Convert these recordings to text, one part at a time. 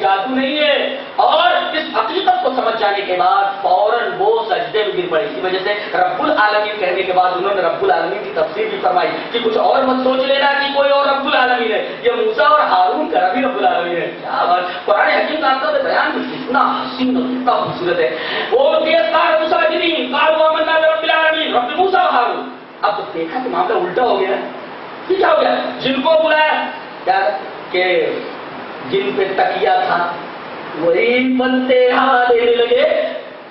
جادو نہیں ہے. اور اس حقیقت کو سمجھ جانے کے بعد فوراً وہ سجدے میں گر پڑے. اسی وجہ سے رب العالمین کہنے کے بعد انہوں نے رب العالمین کی تفسیر بھی فرمائی کہ کچھ اور مت سوچ لینا کہ کوئی اور رب العالمین ہے, یہ موسیٰ اور ہارون کا رب رب العالمین ہے. کیا بات, قرآن حکیم کا آپ کا بیان کتنا حسین اور کتنا خوبصورت ہے. وہ رب العالمین رب موسیٰ اور ہارون. اب دیکھا کہ معاملہ الٹا ہو گیا. یہ کیا ہو گیا؟ جن کو بلایا کیا کہ جن پہ تکیہ تھا وہی پتے دینے لگے.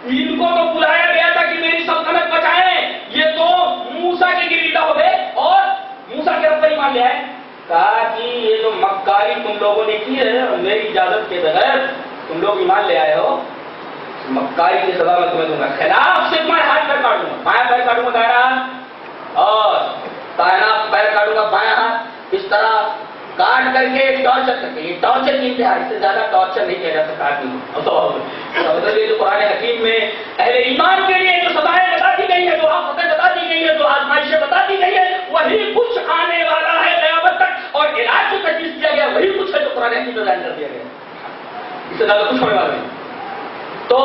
ان کو تو بلایا گیا تھا کہ میری سلطنت بچائیں, یہ تو موسیٰ کے گریدہ ہو گئے اور موسیٰ کے رب پر ایمان لے آئے. کہا کہ یہ جو مکاری تم لوگوں نے کی ہے میری اجازت کے بغیر تم لوگ ایمان لے آئے ہو, مکاری کی سزا میں تمہیں دوں گا. خلاف سے تمہارے ہاتھ پیر کاٹوں گا, بائیں پیر کاٹوں گا دائرہ ہاتھ اور دائنا پیر کاٹوں گا بائیں ہاتھ. اس طرح کاٹ کر کے ٹارچر کر کے, یہ ٹارچر کی انتہا, اس سے زیادہ ٹارچر نہیں کیا جا سکتا. مطلب یہ جو قرآن حکیم میں اہل ایمان کے لیے جو سزائیں بتا دی گئی ہے, جو آفتیں بتا دی گئی ہے, جو آزمائشیں بتا دی گئی ہے, وہی کچھ آنے والا ہے قیامت تک. اور علاج جو تجویز کیا گیا وہی کچھ ہے جو قرآن حکیم میں بیان کر دیا گیا, اس سے زیادہ کچھ ہونے والا نہیں. تو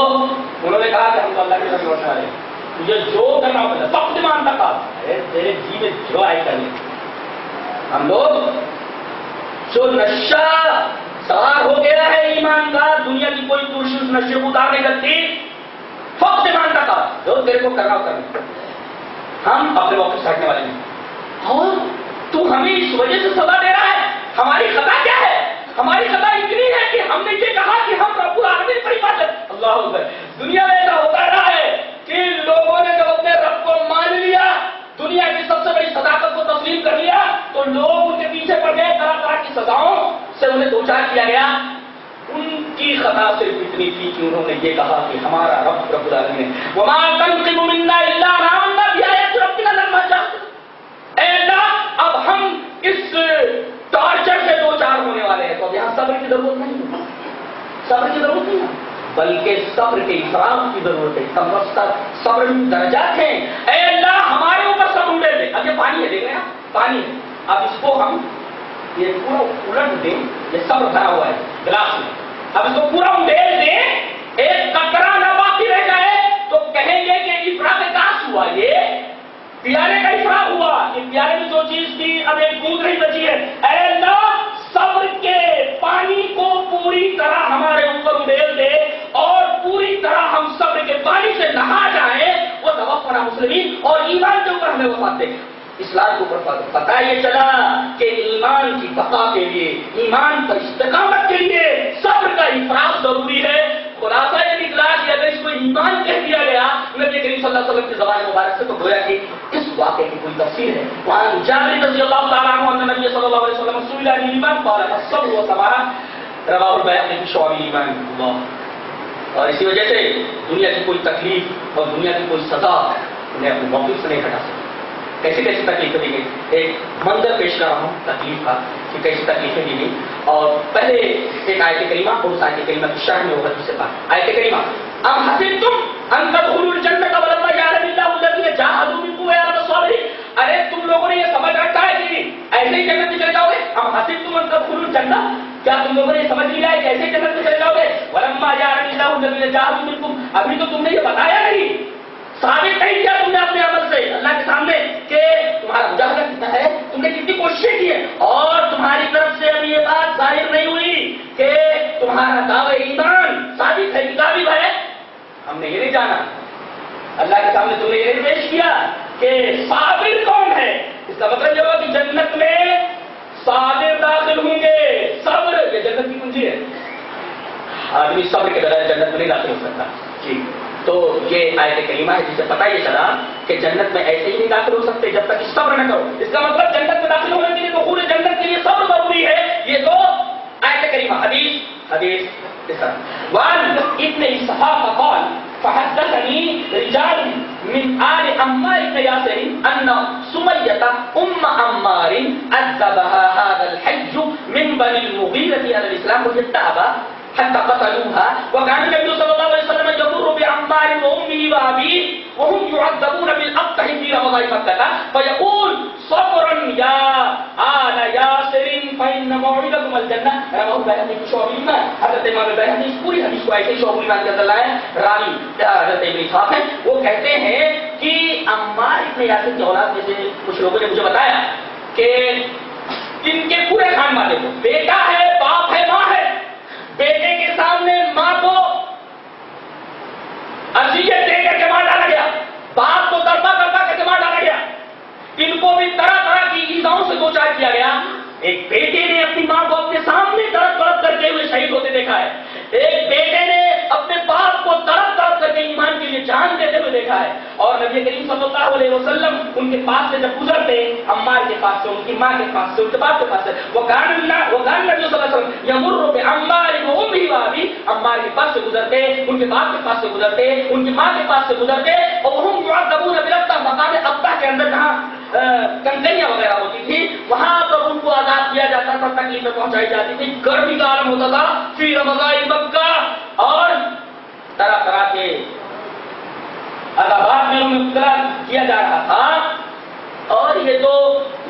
انہوں نے کہا کہ ہم تو اللہ کی طرف لوٹنے والے ہیں, مجھے جو کرنا ہوگا سب ایمان تک آ تیرے جی میں جو آئے کرنے. ہم لوگ جو نشہ سوار ہو گیا ہے ایمان کا, دنیا کی کوئی کوشش اس نشے کو اتار نہیں کرتی, فقط ایمان تک آ جو تیرے کو کرنا ہو کرنا. ہم اپنے موقف سے ہٹنے والے نہیں. اور تو ہمیں اس وجہ سے سزا دے رہا ہے. ہماری خطا کیا ہے؟ ہماری خطا اتنی ہے کہ ہم نے یہ کہا کہ ہم رب العالمین پر ایمان کرتے. اللہ اکبر. دنیا میں ایسا ہوتا رہا ہے کہ لوگوں نے جب اپنے رب کو مان لیا, دنیا کی سب سے بڑی صداقت کو تسلیم کر لیا, تو لوگ ان کے پیچھے پڑ گئے, طرح طرح کی سزاؤں سے انہیں دوچار کیا گیا. ان کی خطا صرف اتنی تھی کہ انہوں نے یہ کہا کہ ہمارا رب رب العالمین ہے. وما تنقم منا الا ان آمنا بآیات ربنا لما جاءتنا. اے اللہ اب ہم اس ٹارچر سے دوچار ہونے والے ہیں, تو اب یہاں صبر کی ضرورت نہیں, صبر کی ضرورت نہیں, بلکہ صبر کے افراط کی ضرورت ہے. صبر میں درجات ہیں. اے اللہ ہمارے اوپر صبر اڑے دے. اب یہ پانی ہے, دیکھ رہے ہیں پانی ہے, اب اس کو ہم یہ پورا الٹ دیں, یہ صبر بھرا ہوا ہے گلاس میں, اب اس کو پورا اندھیل دیں, ایک قطرہ نہ باقی رہ جائے, تو کہیں گے کہ افراط کاش ہوا, یہ پیالے کا افراط ہوا, کہ پیالے میں جو چیز تھی اب ایک بوند نہیں بچی ہے. اے اللہ صبر کے پانی کو پوری طرح ہمارے اوپر اندھیل دے اور پوری طرح ہم صبر کے پانی سے نہا جائیں. وہ توفنا مسلمین, اور ایمان کے اوپر ہمیں وفات دے, اسلام کے اوپر پتہ یہ چلا کہ ایمان کی بقا کے لیے, ایمان پر استقامت کے لیے صبر کا افراط ضروری ہے. خلاصہ یہ نکلا کہ اگر اس کو ایمان کہہ دیا گیا نبی کریم صلی اللہ علیہ وسلم کی زبان مبارک سے, تو گویا کہ اس واقعے کی کوئی تفسیر ہے. وعن جابر رضی اللہ تعالیٰ عنہ ان نبی صلی اللہ علیہ وسلم سئل عن الایمان قال الصبر والصبر, رواہ البیہقی فی شعب الایمان. اللہ, اور اسی وجہ سے دنیا کی کوئی تکلیف اور دنیا کی کوئی سزا انہیں اپنے موقف سے نہیں ہٹا سکتی. کیسی کیسی تکلیفیں دی گئی, ایک منظر پیش کر رہا ہوں تکلیف کا کہ کیسی تکلیفیں دی گئی. اور پہلے ایک آیت کریمہ, اس آیت کریمہ کی شرح میں وہ حدیث سے کہا. آیت کریمہ ام حسبتم ان تدخلوا الجنة ولما يعلم الله الذين جاهدوا منكم ويعلم الصابرين. ارے تم لوگوں نے یہ سمجھ رکھا ہے کہ ایسے ہی جنت میں چلے جاؤ گے. ام حسبتم ان تدخلوا الجنة, کیا تم لوگوں نے سمجھ لیا ہے کہ ایسے ہی جنت میں چلے جاؤ گے. ولما يعلم الله الذين جاهدوا منكم, ابھی تو تم نے یہ بتایا نہیں, ثابت نہیں کیا تم نے اپنے عمل سے اللہ کے سامنے کہ تمہارا مجاہدہ کتنا ہے, تم نے کتنی کوششیں کی ہے, اور تمہاری طرف سے ابھی یہ بات ظاہر نہیں ہوئی کہ تمہارا دعوی ایمان ثابت ہے, کتابی ہے. ہم نے یہ نہیں جانا, اللہ کے سامنے تم نے یہ نہیں پیش کیا کہ صابر کون ہے. اس کا مطلب یہ ہوا کہ جنت میں صابر داخل ہوں گے. صبر یہ جنت کی کنجی ہے, آدمی صبر کے بغیر جنت میں نہیں داخل ہو سکتا. جی, تو یہ آیت کریمہ ہے جس سے پتہ یہ چلا کہ جنت میں ایسے ہی نہیں داخل ہو سکتے جب تک صبر نہ کرو. اس کا مطلب جنت میں داخل ہونے کے لیے دخول جنت کے لیے صبر ضروری ہے. یہ دو آیت کریمہ. حدیث وعن ابن اسحاق قال فحدثني رجال من آل عمار بن ياسر أن سمية أم عمار أدبها هذا الحج من بني المغيرة على الإسلام وهي تأبى حتى قتلوها. وكان النبي صلى الله عليه وسلم يمر بعمار وأمه وأبيه وهم يعذبون بالأقطع في رمضان مكة فيقول صبرا يا آل ياسر فإن موعدكم الجنہ رواه البيهقي في شعب الإيمان. حضرت امام البيهقي اس پوری حدیث کو ایسے شعب الإیمان کے اندر لائے. راوی حضرت ابن اسحاق ہیں، وہ کہتے ہیں کہ عمار ابن یاسر کی اولاد میں سے کچھ لوگوں نے مجھے بتایا کہ ان کے پورے خاندان والے کو بیٹا ہے، باپ ہے، ماں ہے، بیٹے کے سامنے ماں کو اذیت دے کر کے مار ڈالا گیا، باپ کو تڑپا تڑپا کر کے مار ڈالا گیا، ان کو بھی طرح طرح کی ایذاؤں سے دوچار کیا گیا. ایک بیٹے نے اپنی ماں کو اپنے سامنے تڑپ تڑپ کرتے ہوئے شہید ہوتے دیکھا ہے. ایک بیٹے نے اپنے باپ کو تڑپ تڑپ کر کے ایمان کے لیے جان دیتے ہوئے دیکھا ہے. اور نبی کریم صلی اللہ علیہ وسلم ان کے پاس سے جب گزرتے عمار کے پاس سے، ان کی ماں کے پاس سے، ان کے باپ کے پاس سے، وہ گان نبی صلی اللہ علیہ وسلم یمر بعمار وامہ وابی، عمار کے پاس سے گزرتے، ان کے باپ کے پاس سے گزرتے، ان کی ماں کے پاس سے گزرتے، اور ہم یعذبون بالابتہ، مقام ابتہ کے اندر جہاں کنکریاں وغیرہ ہوتی تھی وہاں پر ان کو عذاب کیا جاتا تھا، تکلیفیں پہنچائی جاتی تھی، گرمی کا عالم ہوتا تھا فی رمضان مکہ، اور طرح طرح کے عذابات میں انہیں مبتلا کیا جا رہا تھا. اور یہ تو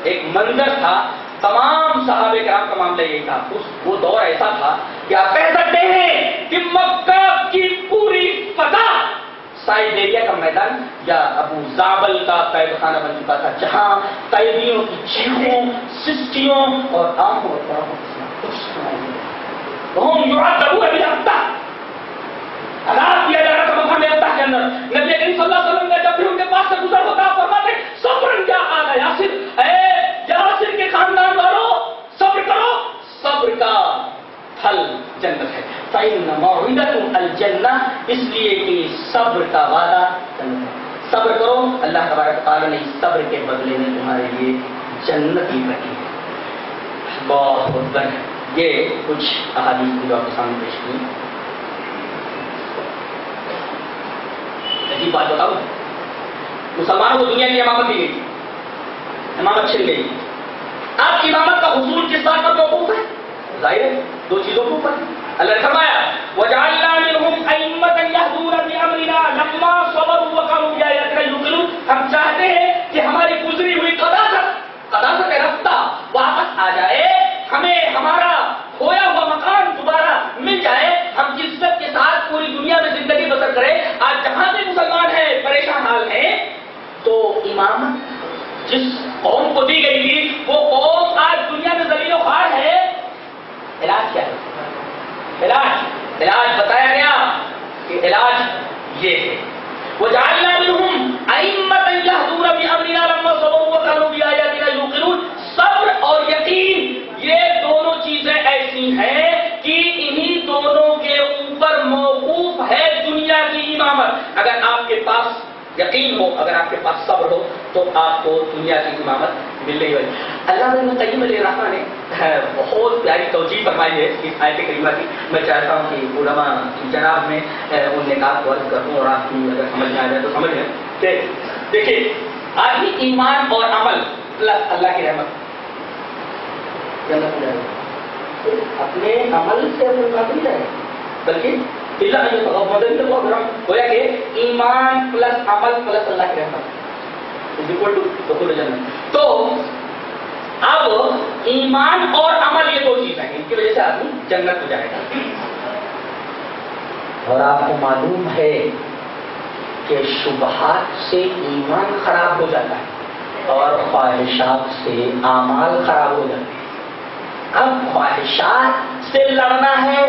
ایک منظر تھا، تمام صحابہ کرام کا معاملہ یہی تھا. وہ دور ایسا تھا کہ آپ کہہ سکتے ہیں کہ مکہ کی پوری فضا سائبیریا کا میدان یا ابو زابل کا قید خانہ بن چکا تھا، جہاں قیدیوں کی چیخوں، سسکیوں اور آنکھوں عذاب دیا جا رہا تھا مقام ابتہ کے اندر. نبی کریم صلی اللہ علیہ وسلم نے جب بھی ان کے پاس سے گزر ہوتا فرماتے صبر کیا آل یاسر، اے یاسر کے خاندان والوں صبر کرو، صبر کا پھل جنت ہے. فإن موعدکم الجنہ، اس لیے کہ صبر کا وعدہ جنت ہے. صبر کرو، اللہ تبارک و تعالیٰ نے اس صبر کے بدلے میں تمہارے لیے جنت ہی رکھی ہے. بہت اکبر. یہ کچھ احادیث جو آپ کے سامنے پیش کی. عجیب بات بتاؤ، مسلمانوں کو دنیا کی امامت دی گئی، امامت چھن گئی. آپ کی امامت کا حصول کس بات پر موقوف ہے؟ ظاہر ہے دو چیزوں کے اوپر. اللہ نے فرمایا وَجَعَلْنَا مِنْهُمْ أَئِمَّةً يَهْدُونَ بِأَمْرِنَا لَمَّا صَبَرُوا وَكَانُوا بِآيَاتِنَا يُوقِنُونَ. ہم چاہتے ہیں کہ ہماری گزری ہوئی قداست رفتہ واپس آ جائے، ہمیں ہمارا کھویا ہوا مکان دوبارہ مل جائے، ہم عزت کے ساتھ پوری دنیا میں زندگی بسر کریں. آج جہاں بھی مسلمان ہیں پریشان حال ہیں، تو امامت جس قوم کو دی گئی تھی وہ قوم آج دنیا میں ذلیل و خوار ہے. علاج کیا ہے؟ علاج بتایا گیا کہ علاج یہ ہے وَجَعَلْنَا مِنْهُمْ أَئِمَّةً يَهْدُونَ بِأَمْرِنَا لَمَّا صَبَرُوا وَكَانُوا بِآيَاتِنَا يُوقِنُونَ. صبر اور یقین یہ دونوں چیزیں ایسی ہیں کہ انہی دونوں کے اوپر موقوف ہے دنیا کی امامت. اگر آپ کے پاس یقین ہو، اگر آپ کے پاس صبر ہو تو آپ کو دنیا کی امامت مل رہی ہوگی. اللہ ابن قیم علیہ الرحمہ نے بہت پیاری توجیہ فرمائی ہے اس آیت کریمہ کی. میں چاہتا ہوں کہ علماء جناب میں ان نکات کو عرض کروں اور آپ کی اگر سمجھ میں آ جائے تو سمجھ لیں کہ دیکھیے آدمی ایمان اور عمل اللہ کی رحمت جنت جائے، اپنے عمل سے اپنے نہیں جائے بلکہ گویا کہ ایمان پلس عمل پلس اللہ کی رحمت از اکول ٹو دخول جنت. تو اب ایمان اور عمل یہ دو چیزیں ہیں، ان کی وجہ سے آدمی جنت ہو جائے گا. اور آپ کو معلوم ہے کہ شبہات سے ایمان خراب ہو جاتا ہے اور خواہشات سے اعمال خراب ہو جاتے ہیں. اب خواہشات سے لڑنا ہے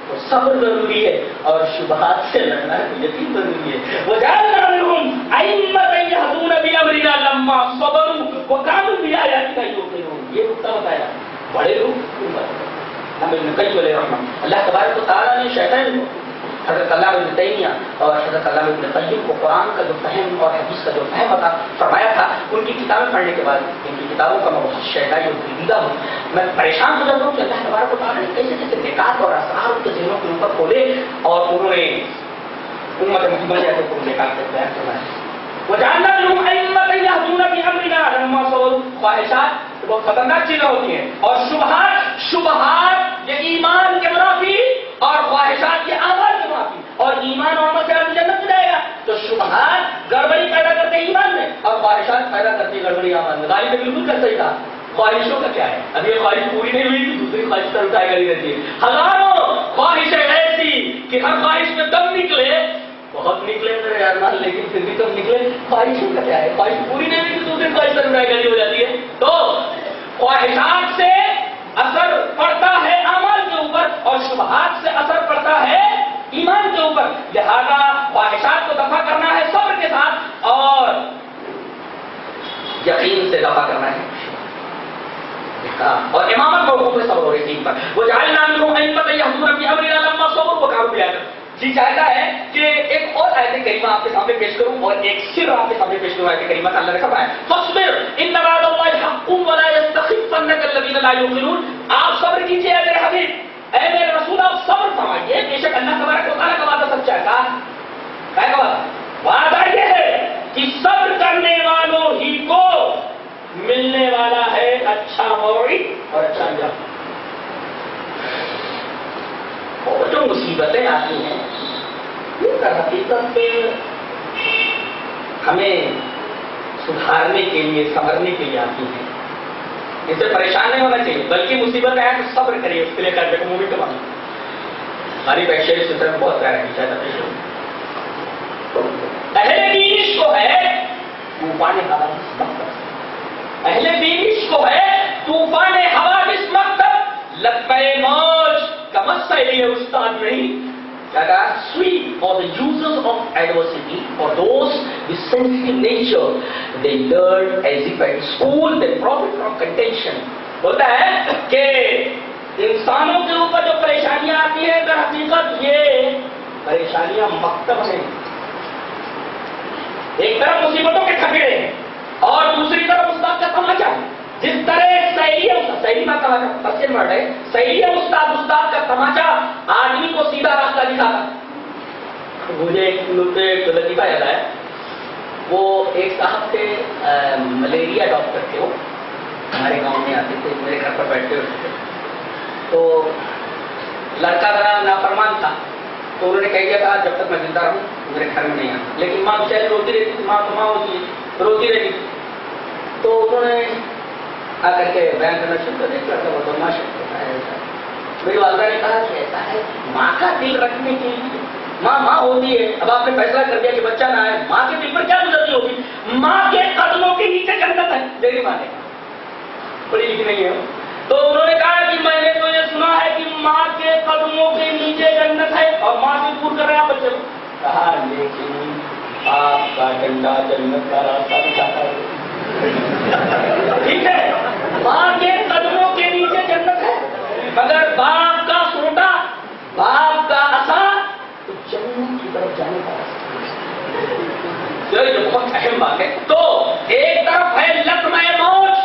تو صبر ضروری ہے اور شبہات سے لڑنا ہے تو یقین ضروری ہے. وَجَعَلْنَا مِنْهُمْ أَئِمَّةً يَهْدُونَ بِأَمْرِنَا لَمَّا صَبَرُوا وَكَانُوا بِآيَاتِنَا يُوقِنُونَ. یہ نقطہ بتایا بڑے لوگ ابن قیم علیہ الرحمہ. اللہ تبارک و تعالیٰ نے شیطان کو، حضرت علامہ ابن تیمیہ اور حضرت علامہ ابن قیم کو قرآن کا جو فہم اور حدیث کا جو فہم عطا فرمایا تھا، ان کی کتابیں پڑھنے کے بعد ان کی کتابوں کا میں بہت شیطانی اور پیچیدہ ہوں. میں پریشان ہو جاتا ہوں کہ اللہ تبارک و تعالیٰ نے کیسے کیسے نکات اور اسرار ان کے ذہنوں کے اوپر کھولے اور انہوں نے امت محمدیہ کو نکات سے بیان کروایا. وَجَعَلْنَا مِنْهُمْ أَئِمَّةً يَهْدُونَ بِأَمْرِنَا لَمَّا صَبَرُوا. خواہشات بہت خطرناک چیزیں ہوتی ہیں اور شبہات یہ ایمان کے منافی اور خواہشات یہ اعمال کے منافی. اور ایمان اور عمل سے آدمی جنت میں جائے گا تو شبہات گڑبڑی پیدا کرتے ایمان میں اور خواہشات پیدا کرتی گڑبڑی اعمال میں. غالب بالکل کر صحیح تھا خواہشوں کا کیا ہے؟ اب یہ خواہش پوری نہیں ہوئی تو دوسری خواہش پر اٹھائی کری رہتی ہے. ہزاروں خواہشیں ایسی کہ ہر خواہش میں دم نکلے، بہت نکلے میرے یار، لیکن پھر بھی کم نکلے. خواہشوں کا کیا ہے؟ خواہش پوری نہیں ہوئی تو دوسری خواہش پر اٹھائی کری ہو جاتی ہے. تو خواہشات سے اثر پڑتا ہے اعمال کے اوپر اور شبہات سے اثر پڑتا ہے ایمان کے اوپر. لہذا خواہشات کو دفع کرنا ہے صبر کے ساتھ اور یقین سے دفع کرنا ہے. اور امامت موقوف ہے صبر اور یقین پر. وجعلنا منهم ائمة يهدون بأمرنا لما صبروا وكانوا بآياتنا. جی چاہتا ہے کہ ایک اور آیت کریمہ آپ کے سامنے پیش کروں اور ایک سر آپ کے سامنے پیش کروں. آیت کریمہ کا اللہ نے کہا ہے فاصبر ان وعد اللہ حق ولا يستخفنك الذين لا يوقنون. آپ صبر کیجئے اے میرے حبیب، اے میرے رسول آپ صبر فرمائیے، بے شک اللہ تبارک و تعالیٰ کا وعدہ سچا ہے. کیا کا وعدہ یہ ہے کہ صبر کرنے والوں ہی کو ملنے والا ہے اچھا موعد اور اچھا انجام. اور جو مصیبتیں آتی ہیں یہ در حقیقت ہمیں سدھارنے کے لیے، سنورنے کے لیے آتی ہیں. اس سے پریشان نہیں ہونا چاہیے، بلکہ مصیبت آئے تو صبر کریے، اس کے لیے کر کو مووی کمانا. ہماری پیشے اس طرح بہت پیارا ہے چاہتا اہل دین کو ہے طوفان حوادث مکتب. اہل دین کو ہے طوفان حوادث مکتب. لطمہ موج کا مسئلہ یہ استاد نہیں. That are sweet for the users of adversity, for those with sensitive nature. They learn as if at school, they profit from contention. بولتا ہے کہ انسانوں کے اوپر جو پریشانیاں آتی ہیں در حقیقت یہ پریشانیاں مکتب ہیں. ایک طرف مصیبتوں کے تھکیڑے ہیں اور دوسری طرف استاد کا تماچا. جس طرح صحیح بات ہے، صحیح ہے استاد کا تماچا آدمی کو سیدھا راستہ دکھاتا. مجھے ایک لطیفہ یاد آیا. وہ ایک صاحب تھے ملیریا ڈاکٹر تھے، وہ ہمارے گاؤں میں آتے تھے، میرے گھر پر بیٹھتے ہوتے تھے. تو لڑکا ذرا نافرمان تھا تو انہوں نے کہہ دیا تھا جب تک میں زندہ رہوں میرے گھر میں نہیں آتا. لیکن ماں بیچاری روتی رہتی تھی، ماں ہوتی ہے روتی رہتی تھی. تو انہوں نے آ کر کے بیان کرنا شروع کر دیا کہ وہ بدماش ہوتا ہے. میری والدہ نے کہا کہ ایسا ہے ماں کا دل رکھنے کے لیے ماں ہوتی ہے. اب آپ نے فیصلہ کر دیا کہ بچہ نہ آئے، ماں کے دل پر کیا گزرتی ہوگی؟ ماں کے قدموں کے نیچے جنت ہے. میری ماں نے پڑھی لکھی نہیں ہے. تو انہوں نے کہا کہ میں نے تو یہ سنا ہے کہ ماں کے قدموں کے نیچے جنت ہے اور ماں سے دور کر رہے ہیں بچے کو. کہا لیکن آپ کا ڈنڈا جنت کا راستہ دکھاتا ہے. ٹھیک ہے، ماں کے قدموں کے نیچے جنت ہے، مگر باپ کا سوٹا، باپ کا عصا تو جنت کی طرف جانے کا راستہ. یہ بہت اہم بات ہے. تو ایک طرف ہے لطمہ موج،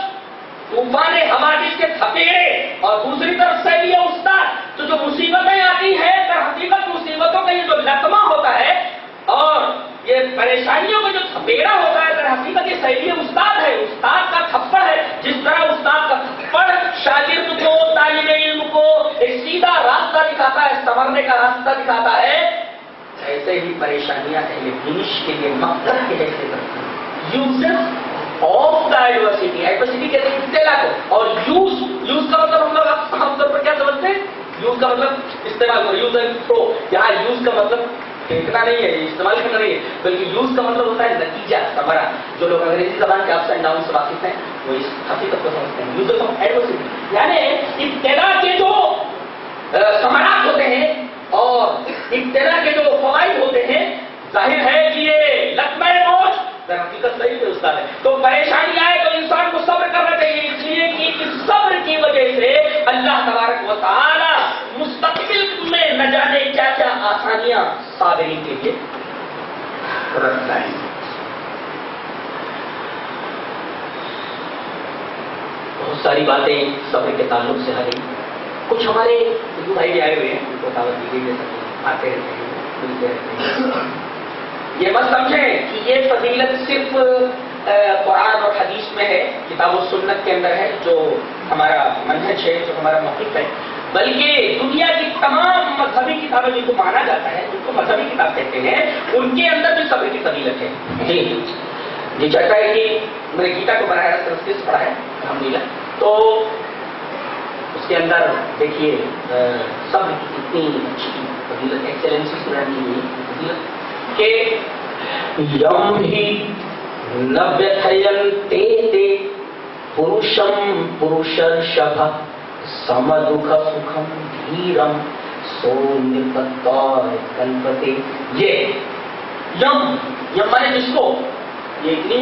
طوفان حوادث کے تھپیڑے، اور دوسری طرف سے یہ استاد. تو جو مصیبتیں آتی ہیں در حقیقت مصیبتوں کا یہ جو لطمہ ہوتا ہے اور یہ پریشانیوں کا جو تھپیڑا ہوتا ہے در حقیقت یہ صحیح استاد ہے، استاد کا تھپڑ ہے. جس طرح استاد کا تھپڑ شاگرد کو، طالب علم کو ایک سیدھا راستہ دکھاتا ہے، سنورنے کا راستہ دکھاتا ہے، ایسے ہی پریشانیاں اہل دینش کے لیے مقصد کے حیثیت رکھتی ہیں. یوزز آف دا ایڈورسٹی کہتے ہیں ابتلا کو. اور یوز کا مطلب ہم لوگ عام طور پر کیا سمجھتے ہیں؟ یوز کا مطلب استعمال کرو، یوز اینڈ تھرو. یہاں یوز کا مطلب پھینکنا نہیں ہے، استعمال کرنا نہیں ہے، بلکہ یوز کا مطلب ہوتا ہے نتیجہ، ثمرہ. جو لوگ انگریزی زبان کے اپس اینڈ ڈاؤن سے واقف ہیں وہ اس حقیقت کو سمجھتے ہیں. یوزز آف ایڈورسٹی یعنی ابتلا کے جو ثمرات ہوتے ہیں اور ابتلا کے جو فوائد ہوتے ہیں. ظاہر ہے کہ یہ لطمہ موج در حقیقت صحیح سے استاد ہے. تو پریشانی آئے تو انسان کو صبر کرنا چاہیے، اس لیے کہ اس صبر کی وجہ سے اللہ تبارک و تعالی مستقبل میں نہ جانے کیا کیا آسانیاں صابرین کے لیے رکھتا ہے. بہت ساری باتیں صبر کے تعلق سے آ گئی. کچھ ہمارے ہندو بھائی بھی آئے ہوئے ہیں، ان کو دعوت دی گئی ہے، آتے رہتے ہیں، ملتے رہتے ہیں. یہ مت سمجھیں کہ یہ فضیلت صرف قرآن اور حدیث میں ہے، کتاب و سنت کے اندر ہے، جو ہمارا منہج ہے، جو ہمارا موقف ہے، بلکہ دنیا کی تمام مذہبی کتابیں جن کو مانا جاتا ہے، جن کو مذہبی کتاب کہتے ہیں، ان کے اندر بھی صبر کی فضیلت ہے. جی چاہتا ہے کہ میں نے گیتا کو براہ راست تفصیل سے پڑھا ہے الحمدللہ. تو اس کے اندر دیکھیے صبر کی اتنی اچھی فضیلت ایکسیلنسی بیان کی ہوئی فضیلت کہ یم ہی نویتھینتے تے پروشم پروشرشبھ سمدکھ سکھم دھیرم سو نپتار کلپتے. یہ یم مانے جس کو یہ اتنی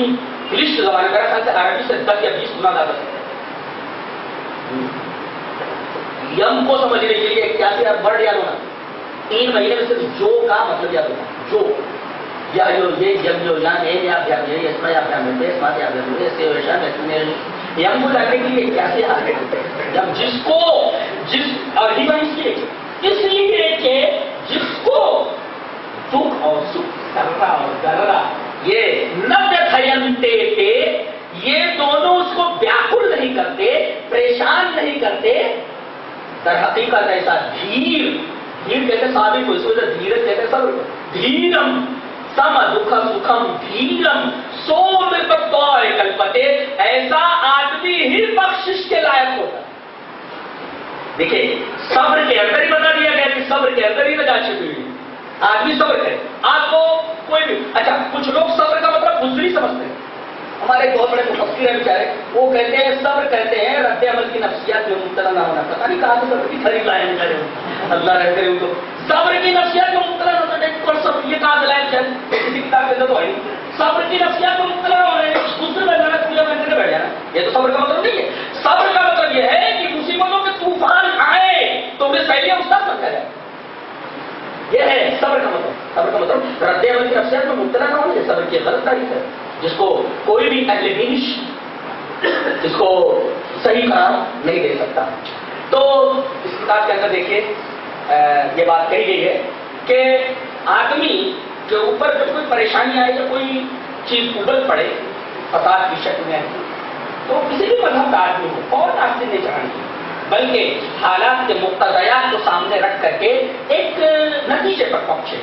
کلشٹ زبان کا خیال سے عربی سے 10 یا 20 گنا زیادہ ہے. یم کو سمجھنے کے لیے کیا ورڈ یاد ہونا 3 مہینے میں صرف جو کا مطلب یاد ہونا. جو یا جو یہ یم جو یان ہے یا بیا یہ اس میں یا بیا میں اس بات یا بیا میں سے ویشا میں یم کو جاننے کے لیے کیا سے حال ہے جب جس کو جس اور ہی اس لیے کہ جس کو دکھ اور سکھ کرنا اور گرنا یہ نویتھینتے تھے یہ دونوں اس کو ویاکل نہیں کرتے پریشان نہیں کرتے. در حقیقت ایسا دھیر کہتے صابر کو اس وجہ دھیرج کہتے صبر کو. دھیرم سم دکھ سکھم دھیرم سو نپتار کلپتے. ایسا آدمی ہی بخشش کے لائق ہوتا ہے. دیکھیے صبر کے اندر ہی بتا دیا گیا کہ صبر کے اندر ہی نجات چھپی ہوئی. آدمی صبر کرے. آپ کو کوئی بھی اچھا کچھ لوگ صبر کا مطلب بزدلی سمجھتے ہیں. ہمارے ایک بہت بڑے مفسر ہیں بیچارے وہ کہتے ہیں صبر کہتے ہیں رد عمل کی نفسیات میں مبتلا نہ ہونا. پتا نہیں کہاں سے صبر کی خرید لائے ہیں بیچارے اللہ رہ کرے تو صبر کی نفسیات میں مبتلا نہ ہونا. یہ کہاں سے لائے شاید کسی کتاب کے اندر تو ہے صبر کی نفسیات میں مبتلا نہ ہونا ہے. دوسرے بندہ پوجا کرنے بیٹھ جانا یہ تو صبر کا مطلب نہیں ہے. صبر کا مطلب یہ ہے کہ مصیبتوں کے طوفان آئے تو انہیں پہلے استاد سمجھا جائے. یہ ہے صبر کا مطلب. صبر کا مطلب رد عمل کی نفسیات میں مبتلا نہ ہونا. یہ صبر کی غلط تعریف ہے جس کو کوئی بھی اہل دینش اس کو صحیح قرار نہیں دے سکتا. تو اس کتاب کے اندر دیکھیے یہ بات کہی گئی ہے کہ آدمی کے اوپر جب کوئی پریشانی آئے یا کوئی چیز ابل پڑے فساد کی شکل میں تو کسی بھی مذہب کا آدمی ہو فوراً آگ سے نہیں چڑھانی بلکہ حالات کے مقتضیات کو سامنے رکھ کر کے ایک نتیجے پر پہنچے.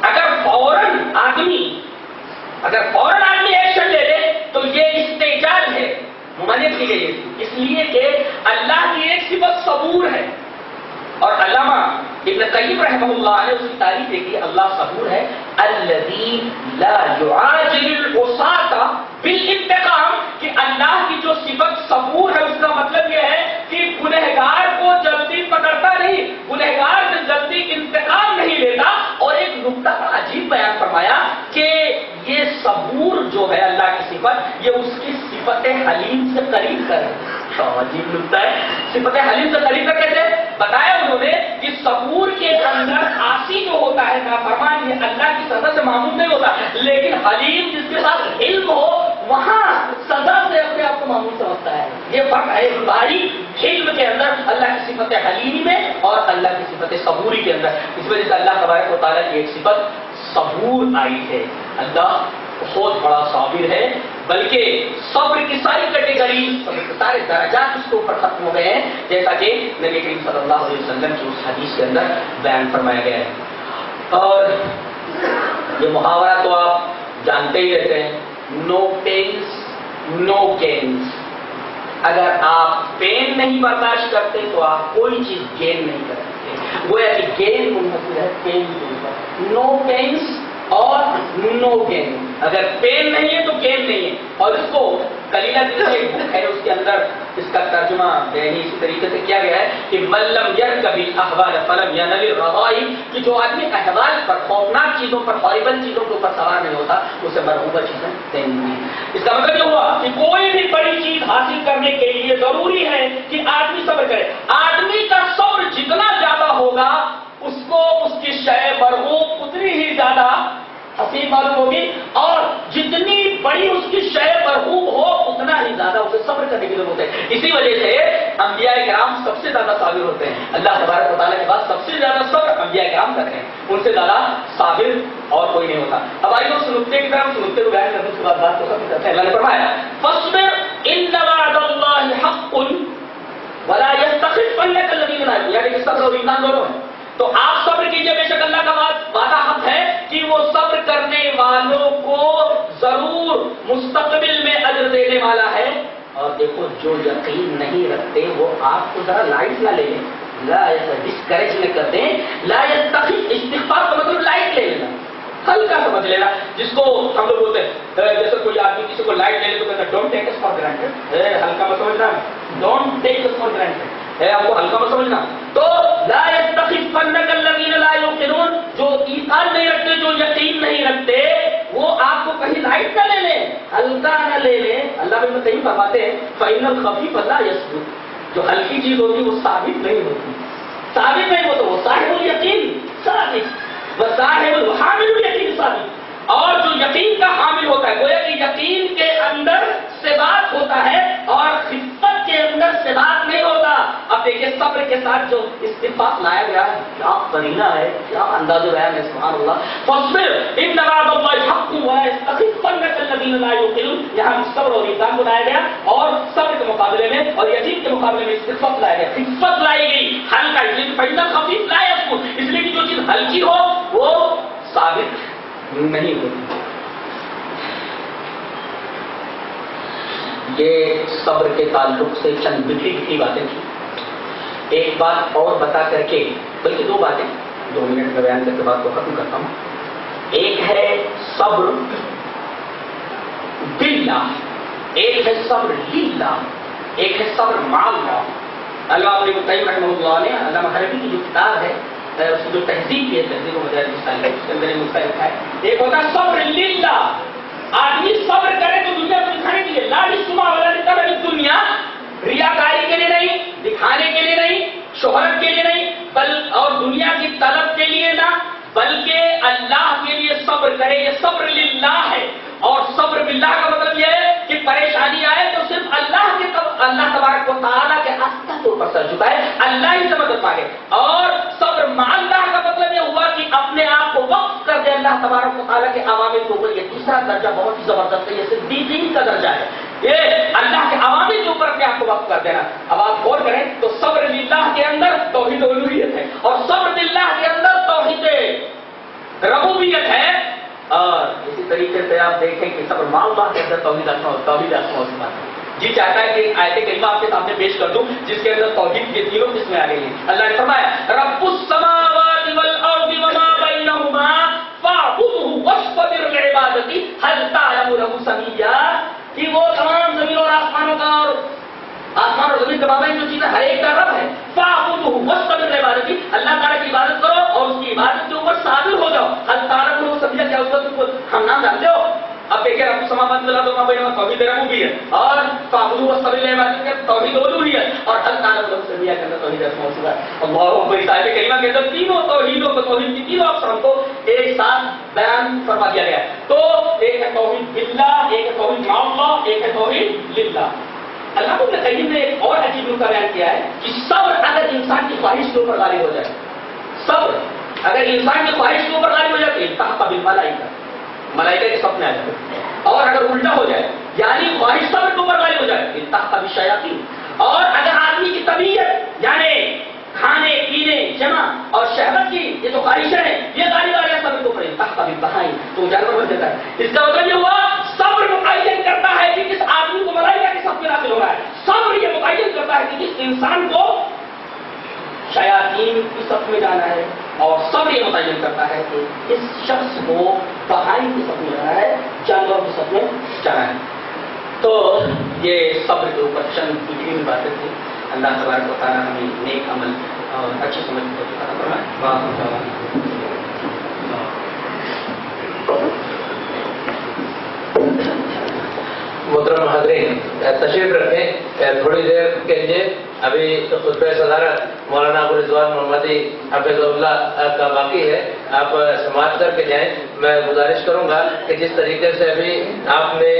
اگر فوراً آدمی ایکشن لے لے تو یہ استعجال ہے ممانعت کی گئی ہے. اس لیے کہ اللہ کی ایک صفت صبور ہے اور علامہ ابن قیم رحمہ اللہ نے اس کی تعریف دیکھی. اللہ صبور ہے الذی لا یعاجل العصاة بالانتقام کہ اللہ کی جو صفت صبور ہے اس کا مطلب یہ ہے کہ گنہگار کو جلدی پکڑتا نہیں گنہگار سے جلدی انتقام نہیں لیتا. اور ایک نکتہ بڑا عجیب بیان فرمایا کہ یہ صبور جو ہے اللہ کی صفت یہ اس کی صفت حلیم سے قریب کر عجیب نکتہ ہے. صفت حلیم سے قریب کر کیسے بتایا انہوں نے کہ صبور کے اندر عاصی جو ہوتا ہے نافرمان یہ اللہ کی سزا سے معمول نہیں ہوتا لیکن حلیم جس کے ساتھ علم ہو وہاں سزا سے اپنے آپ کو معمول سمجھتا ہے. یہ فرق ہے باری علم کے اندر اللہ کی صفت حلیمی میں اور اللہ کی صفت صبوری کے اندر. اس وجہ سے اللہ تبارک و تعالیٰ کی ایک صفت صبور آئی ہے. اللہ بہت بڑا صابر ہے بلکہ صبر کی ساری کیٹیگری صبر کے سارے درجات اس کے اوپر ختم ہو گئے ہیں جیسا کہ نبی کریم صلی اللہ علیہ وسلم کی اس حدیث کے اندر بیان فرمایا گیا ہے. اور یہ محاورہ تو آپ جانتے ہی رہتے ہیں نو پینس نو گینس. اگر آپ پین نہیں برداشت کرتے تو آپ کوئی چیز گین نہیں کر سکتے. وہ ہے کہ گین منحصر ہے پین کے اوپر. نو پینس اور نو گین. اگر پین نہیں ہے تو گین نہیں ہے. اور اس کو کلیلہ ایک بک ہے اس کے اندر اس کا ترجمہ یعنی اسی طریقے سے کیا گیا ہے کہ ملم یرکب الاحوال فلم ینل الرضائی کہ جو آدمی احوال پر خوفناک چیزوں پر ہاربل چیزوں کے اوپر سوار نہیں ہوتا اسے مرغوبہ چیزیں نہیں ملتی. اس کا مطلب یہ ہوا کہ کوئی بھی بڑی چیز حاصل کرنے کے لیے ضروری ہے کہ آدمی صبر کرے. آدمی کا صبر جتنا زیادہ ہوگا اس کو اس کی شے مرغوب اتنی ہی زیادہ حسین معلوم ہوگی اور جتنی بڑی اس کی شے مرغوب ہو اتنا ہی زیادہ اسے صبر کرنے کی ضرورت ہے. اسی وجہ سے انبیاء کرام سب سے زیادہ صابر ہوتے ہیں. اللہ تبارک و تعالیٰ کے پاس سب سے زیادہ صبر انبیاء کرام کرتے ہیں. ان سے زیادہ صابر اور کوئی نہیں ہوتا. اب آئیے سنتے کی طرف سنتے کو بیان کرنے کے بعد بات کو ختم کرتے ہیں. اللہ نے فرمایا فاصبر ان وعد اللہ حق ولا یستخفنک الذین لا یؤمنون یعنی کہ صبر اور ایمان دونوں ہیں. تو آپ صبر کیجئے بے شک اللہ کا وعدہ حق ہے کہ وہ صبر کرنے والوں کو ضرور مستقبل میں اجر دینے والا ہے. اور دیکھو جو یقین نہیں رکھتے وہ آپ کو ذرا لائٹ نہ لے لیں، لا ڈسکریج نہ کر دیں، لا یتخذ، استغفار کا مطلب لائٹ لے لینا، ہلکا سمجھ لینا، جس کو ہم لوگ بولتے ہیں جیسے کوئی آدمی کسی کو لائٹ لے لے تو کہتا ہے don't take us for granted, ہلکا مت سمجھنا، don't take us for granted, آپ کو ہلکا مت سمجھنا. تو لا یستخفنک الذین لا یوقنون، جو ایمان نہیں رکھتے، جو یقین نہیں رکھتے، وہ آپ کو کہیں لائٹ نہ لے لیں، ہلکا نہ لے لیں. اللہ بھی کہیں فرماتے ہیں فإن الخفیف لا یثبت، جو ہلکی چیز ہوتی ہے وہ ثابت نہیں ہوتی، ثابت نہیں ہوتا، وہ صاحب الیقین ثابت، وصاحب حامل الیقین ثابت. اور جو یقین کا حامل ہوتا ہے، گویا کہ یقین کے اندر ثبات ہوتا ہے اور خفت کے اندر ثبات نہیں ہوتا. اب دیکھیے صبر کے ساتھ جو استفاق لایا گیا ہے، کیا قرینہ ہے، کیا انداز بیان ہے، سبحان اللہ. فاصبر ان وعد اللہ حق ويستخفنك الذين لا يوقنون، یہاں صبر اور ایمان کو لایا گیا اور صبر کے مقابلے میں اور یقین کے مقابلے میں استفاق لایا گیا، خفت لائی گئی، ہلکا، اس لیے فإن الخفيف لا يثبت، اس لیے کہ جو چیز ہلکی ہو وہ ثابت نہیں ہوتی. یہ صبر کے تعلق سے چند بکھی باتیں تھیں. ایک بات اور بتا کر کے، بلکہ دو باتیں 2 منٹ میں بیان کر کے بات کو ختم کرتا ہوں. ایک ہے صبر باللہ، ایک ہے صبر للہ، ایک ہے صبر مع اللہ. علامہ ابن قیم رحمہ اللہ نے علامہ حربی کی جو کتاب ہے اس کی جو تہذیب کی ہے، تہذیب و مدارج السالکین، اس کے اندر یہ مسئلہ لکھا ہے. ایک ہوتا ہے صبر للہ، آدمی صبر کرے تو دنیا کو دکھانے کے لیے، لا للسمع ولا لطلب الدنیا، ریاکاری کے لیے نہیں، دکھانے کے لیے نہیں، شہرت کے لیے نہیں، اور دنیا کی طلب کے لیے نہ، بلکہ اللہ کے لیے صبر کرے. یہ صبر للہ ہے. اور صبر باللہ کا مطلب یہ ہے کہ پریشانی آئے تو صرف اللہ تبارک و تعالیٰ کے آستہ کے اوپر سر جھکائے، اللہ ہی سے مدد مانگے. اور صبر مع اللہ کا مطلب یہ ہوا کہ اپنے آپ کو وقف کر دے اللہ تبارک و تعالیٰ کے عوامل کے اوپر. یہ تیسرا درجہ بہت ہی زبردست ہے، یہ صدیقین کا درجہ ہے، یہ اللہ کے عوامل کے اوپر اپنے آپ کو وقف کر دینا. اب آپ غور کریں تو صبر للہ کے اندر توحید الوہیت ہے اور صبر باللہ کے اندر توحید ربوبیت ہے. اور اسی طریقے سے آپ دیکھیں کہ صبر مع اللہ کے اندر توحید اسماء و صفات. جی چاہتا ہے کہ آیت کریمہ آپ کے سامنے پیش کر دوں جس کے اندر توحید کے تینوں قسمیں آ گئی ہیں. اللہ نے فرمایا رب السماوات والارض وما بینہما فاعبدہ واصطبر لعبادتہ هل تعلم له سمیا، کہ وہ تمام زمین اور آسمانوں کا اور آسمان اور زمین کے مابین جو چیزیں ہر ایک کا رب ہے، فاعبدہ واصطبر لعبادتہ، اللہ تعالیٰ کی عبادت کرو اور اس کی عبادت کے اوپر صابر ہو جاؤ. هل تعلم له سمیا، کیا اس کو ہم نام جانتے ہو؟ اب دیکھیں رب السماوات والارض وما بینہما توحید ربوبیت اور فاعبدہ واصطبر لعبادتہ توحید الوہیت اور هل تعلم له سمیا کے اندر توحید اسماء و صفات. اللہ اکبر. اس آیت کریمہ کے اندر تینوں توحیدوں کو، توحید کی تینوں اقسام کو ایک ساتھ بیان فرما دیا گیا ہے. تو ایک ہے توحید باللہ، ایک ہے توحید مع اللہ، ایک ہے توحید للہ. اللہ ابن قیم نے ایک اور عجیب نکتہ بیان کیا ہے کہ صبر اگر انسان کی خواہش کے اوپر غالب ہو جائے، صبر اگر انسان کی خواہش کے اوپر غالب ہو جائے تو التحق بالملائکہ، ملائکہ کے سب میں آ جائے. اور اگر الٹا ہو جائے یعنی خواہش صبر کے اوپر غالب ہو جائے التحق بالشیاطین. اور اگر آدمی کی طبیعت یعنی کھانے پینے جمع اور شہوت کی یہ جو خواہشیں ہیں یہ غالب آ جائے صبر کے اوپر التحق بالبہائم، تو جانور بن جاتا ہے. اس کا مطلب یہ ہوا صبر متعین کرتا ہے کہ کس آدمی کو ملائکہ کے سب میں داخل ہو رہا ہے. صبر یہ متعین کرتا ہے کہ کس انسان کو شیاطین کی صف میں جانا ہے، اور صبر یہ متعین کرتا ہے کہ اس شخص کو بہائم کی صف میں جانا ہے، جانوروں کی صف میں جانا ہے. تو یہ صبر کے اوپر چند بہترین باتیں تھیں. اللہ تبارک و تعالیٰ ہمیں نیک عمل اور اچھی سمجھ کو عطا فرمائے. محترم حاضرین تشریف رکھیں، تھوڑی دیر کے لیے ابھی خطبہ صدارت مولانا ابو رضوان محمدی حفظ اللہ کا باقی ہے، آپ سماعت کر کے جائیں. میں گزارش کروں گا کہ جس طریقے سے ابھی آپ نے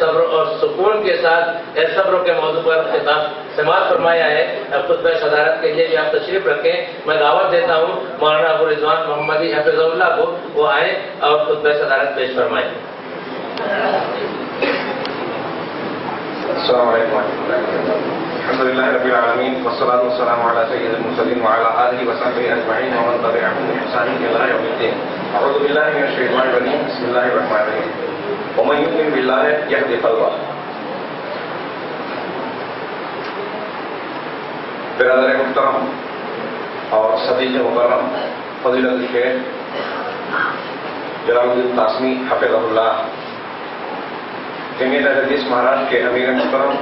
صبر اور سکون کے ساتھ صبر کے موضوع پر خطاب سماعت فرمایا ہے، خطبہ صدارت کے لیے بھی آپ تشریف رکھیں. میں دعوت دیتا ہوں مولانا ابو رضوان محمدی حفظ اللہ کو، وہ آئیں اور خطبہ صدارت پیش فرمائیں. السلام علیکم ورحمۃ اللہ وبرکاتہ. الحمد للہ رب العالمین والصلاة والسلام علی سید المرسلین وعلی آلہ وصحبہ اجمعین ومن تبعهم بإحسان إلی یوم الدین. اعوذ باللہ من الشیطان الرجیم. بسم اللہ الرحمن الرحیم. ومن یؤمن باللہ یہد قلبہ. برادر محترم اور صدیق مکرم فضیلت شیخ جلال الدین قاسمی حفظہ اللہ، جمعیت اہل حدیث مہاراشٹر کے امیر محترم،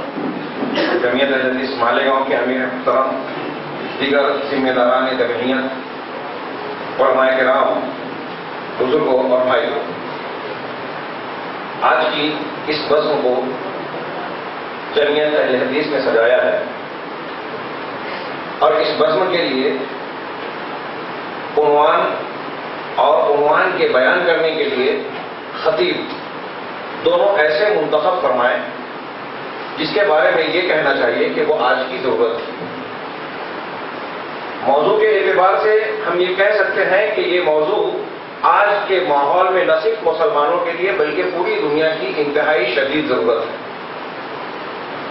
جمعیت اہل حدیث مالیگاؤں کے امیر محترم، دیگر ذمہ داران جمعیت، علماء کرام، بزرگوں اور بھائیوں، آج کی اس بزم کو جمعیت اہل حدیث نے سجایا ہے اور اس بزم کے لیے عنوان کے بیان کرنے کے لیے خطیب دونوں ایسے منتخب فرمائے جس کے بارے میں یہ کہنا چاہیے کہ وہ آج کی ضرورت ہے۔ موضوع کے اعتبار سے ہم یہ کہہ سکتے ہیں کہ یہ موضوع آج کے ماحول میں نہ صرف مسلمانوں کے لیے بلکہ پوری دنیا کی انتہائی شدید ضرورت ہے،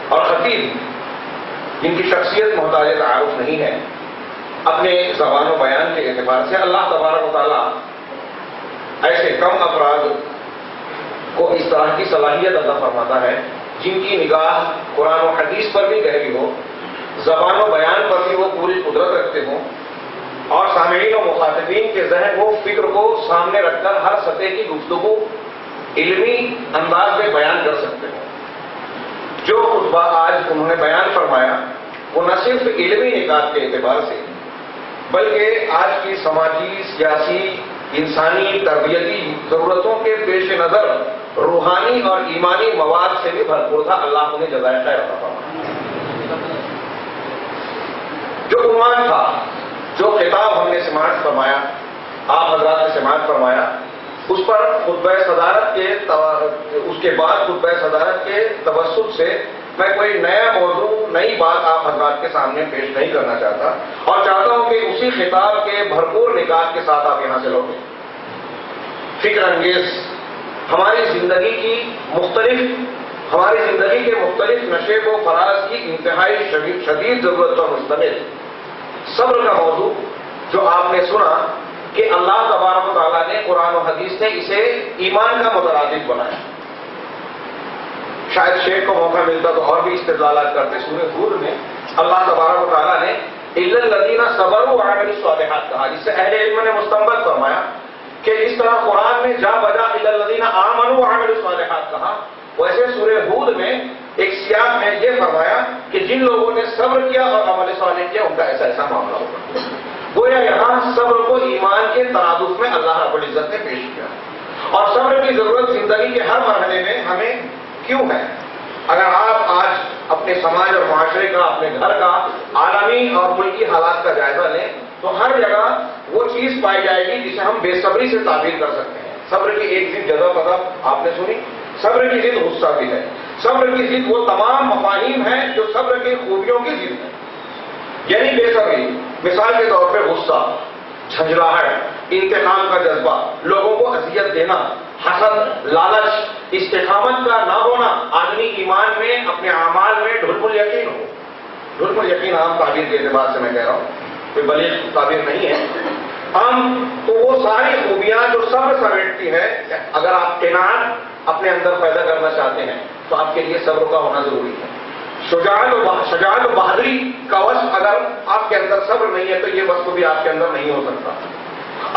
اور خطیب جن کی شخصیت محتاج تعارف نہیں ہے، اپنے زبان و بیان کے اعتبار سے اللہ تبارک و تعالیٰ ایسے کم افراد کو اس طرح کی صلاحیت عطا فرماتا ہے جن کی نگاہ قرآن و حدیث پر بھی گہری ہو، زبان و بیان پر بھی وہ پوری قدرت رکھتے ہوں، اور سامعین و مخاطبین کے ذہن و فکر کو سامنے رکھ کر ہر سطح کی گفتگو علمی انداز میں بیان کر سکتے ہیں۔ جو خطبہ آج انہوں نے بیان فرمایا وہ نہ صرف علمی نکات کے اعتبار سے بلکہ آج کی سماجی، سیاسی، انسانی، تربیتی ضرورتوں کے پیش نظر روحانی اور ایمانی مواد سے بھی بھرپور تھا۔ اللہ انہیں جزائے خیر عطا فرمائے۔ جو عنوان تھا، جو خطاب ہم نے سماعت فرمایا، آپ حضرات نے سماعت فرمایا، اس پر خطبہ صدارت کے اس کے بعد خطبہ صدارت کے توسط سے میں کوئی نیا موضوع، نئی بات آپ حضرات کے سامنے پیش نہیں کرنا چاہتا، اور چاہتا ہوں کہ اسی خطاب کے بھرپور نکات کے ساتھ آپ یہاں سے لوٹیں۔ فکر انگیز ہماری زندگی کے مختلف نشیب و فراز کی انتہائی شدید ضرورت پر مشتمل صبر کا موضوع جو آپ نے سنا کہ اللہ تبارک و تعالیٰ نے قرآن و حدیث نے اسے ایمان کا مترادف بنایا۔ شاید شیخ کو موقع ملتا تو اور بھی استدلالات کرتے۔ سورہ ہود میں اللہ تبارک و تعالیٰ نے اِلَّا الَّذِينَ صَبَرُوا وَعَمِلُوا الصَّالِحَاتِ کہا، جس سے اہل علم نے مستنبط فرمایا کہ جس طرح قرآن میں جا بجا اِلَّا الَّذِينَ آمَنُوا وَعَمِلُوا الصَّالِحَاتِ کہا، ویسے سورہ ہود میں ایک سیاق میں یہ فرمایا کہ جن لوگوں نے صبر کیا اور عمل صالح کیا ان کا ایسا ایسا معاملہ ہوگا۔ گویا یہاں صبر کو ایمان کے ترادف میں اللہ رب العزت نے پیش کیا، اور صبر کی ضرورت زندگی کے ہر مرحلے میں ہمیں کیوں ہے؟ اگر آپ آج اپنے سماج اور معاشرے کا، اپنے گھر کا، عالمی اور ملکی حالات کا جائزہ لیں تو ہر جگہ وہ چیز پائی جائے گی جسے ہم بے صبری سے تعبیر کر سکتے ہیں۔ صبر کی ایک ضد جزا قدر آپ نے سنی، صبر کی ضد غصہ بھی ہے۔ صبر کی ضد وہ تمام مفاہیم ہیں جو صبر کی خوبیوں کی ضد ہے، یعنی بے صبری، مثال کے طور پہ غصہ، جھنجھلاہٹ، انتقام کا جذبہ، لوگوں کو اذیت دینا، حسد، لالچ، استقامت کا نہ ہونا، آدمی ایمان میں، اپنے اعمال میں ڈھلمل یقین ہو۔ ڈھلمل یقین عام تعبیر کے اعتبار سے میں کہہ رہا ہوں، کوئی بلیغ تعبیر نہیں ہے، عام تو وہ ساری خوبیاں جو صبر سمیٹتی ہے۔ اگر آپ قناعت اپنے اندر پیدا کرنا چاہتے ہیں تو آپ کے لیے صبر کا ہونا ضروری ہے۔ شجاعت و بہادری کا وصف اگر آپ کے اندر صبر نہیں ہے تو یہ وصف بھی آپ کے اندر نہیں ہو سکتا۔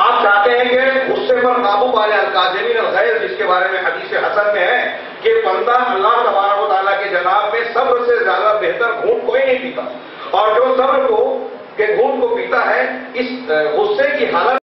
آپ چاہتے ہیں کہ غصے پر قابو پا لیں، القاظمین الغیظ، جس کے بارے میں حدیث حسن میں ہے کہ بندہ اللہ تبارک و تعالیٰ کے جناب میں صبر سے زیادہ بہتر گھونٹ کوئی نہیں پیتا، اور جو صبر کو کہ گھونٹ کو پیتا ہے اس غصے کی حالت